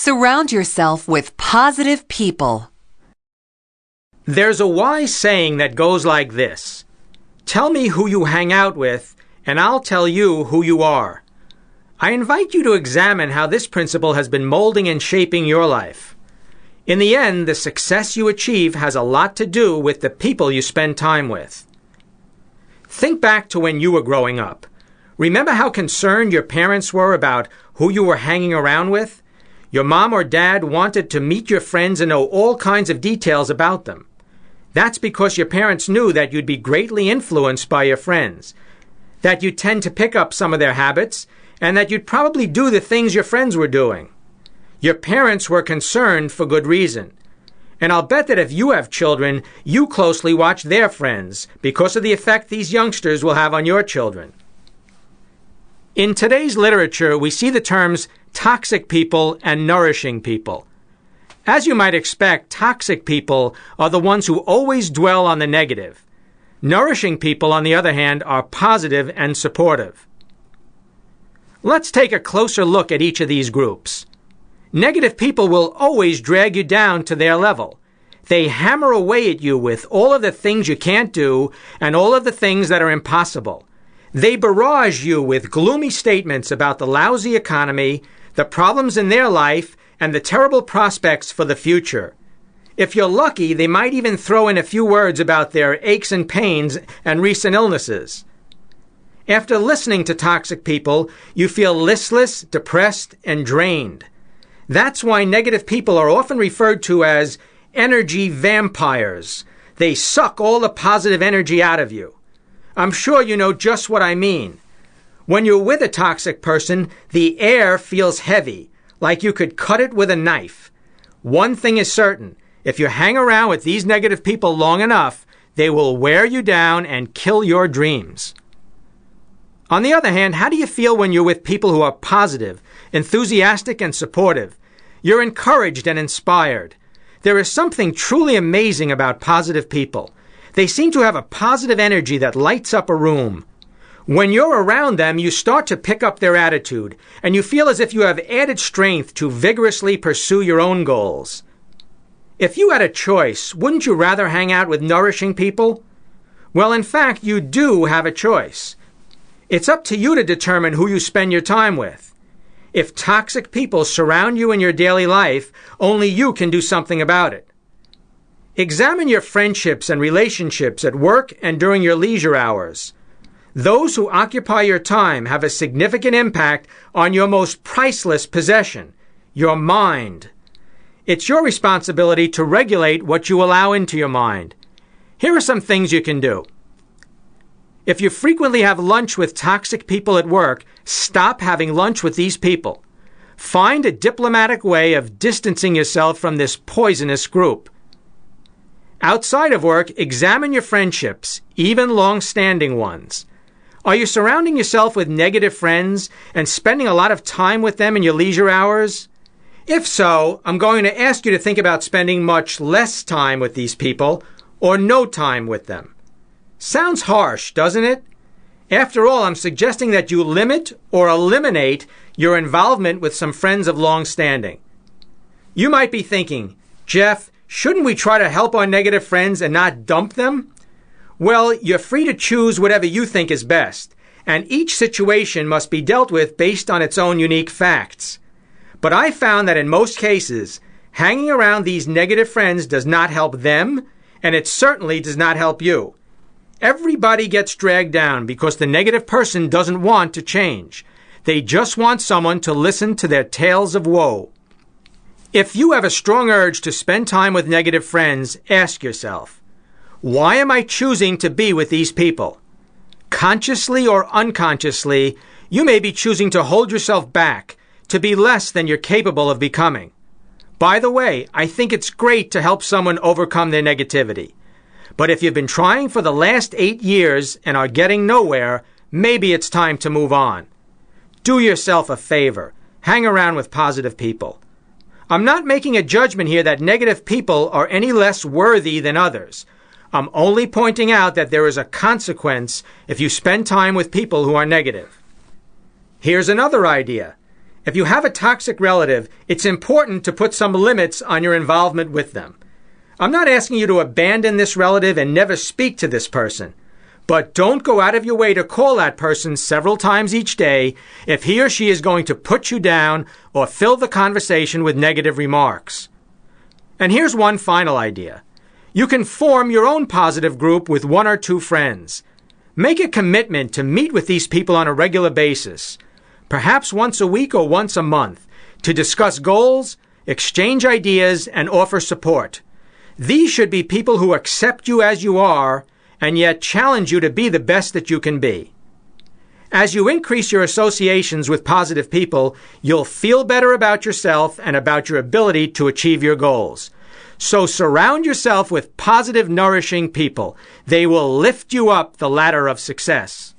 Surround yourself with positive people. There's a wise saying that goes like this: tell me who you hang out with, and I'll tell you who you are. I invite you to examine how this principle has been molding and shaping your life. In the end, the success you achieve has a lot to do with the people you spend time with. Think back to when you were growing up. Remember how concerned your parents were about who you were hanging around with? Your mom or dad wanted to meet your friends and know all kinds of details about them. That's because your parents knew that you'd be greatly influenced by your friends, that you'd tend to pick up some of their habits, and that you'd probably do the things your friends were doing. Your parents were concerned for good reason. And I'll bet that if you have children, you closely watch their friends because of the effect these youngsters will have on your children. In today's literature, we see the terms toxic people and nourishing people. As you might expect, toxic people are the ones who always dwell on the negative. Nourishing people, on the other hand, are positive and supportive. Let's take a closer look at each of these groups. Negative people will always drag you down to their level. They hammer away at you with all of the things you can't do and all of the things that are impossible. They barrage you with gloomy statements about the lousy economy, the problems in their life, and the terrible prospects for the future. If you're lucky, they might even throw in a few words about their aches and pains and recent illnesses. After listening to toxic people, you feel listless, depressed, and drained. That's why negative people are often referred to as energy vampires. They suck all the positive energy out of you. I'm sure you know just what I mean. When you're with a toxic person, the air feels heavy, like you could cut it with a knife. One thing is certain: if you hang around with these negative people long enough, they will wear you down and kill your dreams. On the other hand, how do you feel when you're with people who are positive, enthusiastic, and supportive? You're encouraged and inspired. There is something truly amazing about positive people. They seem to have a positive energy that lights up a room. When you're around them, you start to pick up their attitude, and you feel as if you have added strength to vigorously pursue your own goals. If you had a choice, wouldn't you rather hang out with nourishing people? Well, in fact, you do have a choice. It's up to you to determine who you spend your time with. If toxic people surround you in your daily life, only you can do something about it. Examine your friendships and relationships at work and during your leisure hours. Those who occupy your time have a significant impact on your most priceless possession, your mind. It's your responsibility to regulate what you allow into your mind. Here are some things you can do. If you frequently have lunch with toxic people at work, stop having lunch with these people. Find a diplomatic way of distancing yourself from this poisonous group. Outside of work, examine your friendships, even long-standing ones. Are you surrounding yourself with negative friends and spending a lot of time with them in your leisure hours? If so, I'm going to ask you to think about spending much less time with these people or no time with them. Sounds harsh, doesn't it? After all, I'm suggesting that you limit or eliminate your involvement with some friends of long standing. You might be thinking, Jeff, shouldn't we try to help our negative friends and not dump them? Well, you're free to choose whatever you think is best, and each situation must be dealt with based on its own unique facts. But I found that in most cases, hanging around these negative friends does not help them, and it certainly does not help you. Everybody gets dragged down because the negative person doesn't want to change. They just want someone to listen to their tales of woe. If you have a strong urge to spend time with negative friends, ask yourself, why am I choosing to be with these people? Consciously or unconsciously, you may be choosing to hold yourself back, to be less than you're capable of becoming. By the way, I think it's great to help someone overcome their negativity. But if you've been trying for the last 8 years and are getting nowhere, maybe it's time to move on. Do yourself a favor. Hang around with positive people. I'm not making a judgment here that negative people are any less worthy than others. I'm only pointing out that there is a consequence if you spend time with people who are negative. Here's another idea. If you have a toxic relative, it's important to put some limits on your involvement with them. I'm not asking you to abandon this relative and never speak to this person. But don't go out of your way to call that person several times each day if he or she is going to put you down or fill the conversation with negative remarks. And here's one final idea. You can form your own positive group with 1 or 2 friends. Make a commitment to meet with these people on a regular basis, perhaps once a week or once a month, to discuss goals, exchange ideas, and offer support. These should be people who accept you as you are and yet challenge you to be the best that you can be. As you increase your associations with positive people, you'll feel better about yourself and about your ability to achieve your goals. So surround yourself with positive, nourishing people. They will lift you up the ladder of success.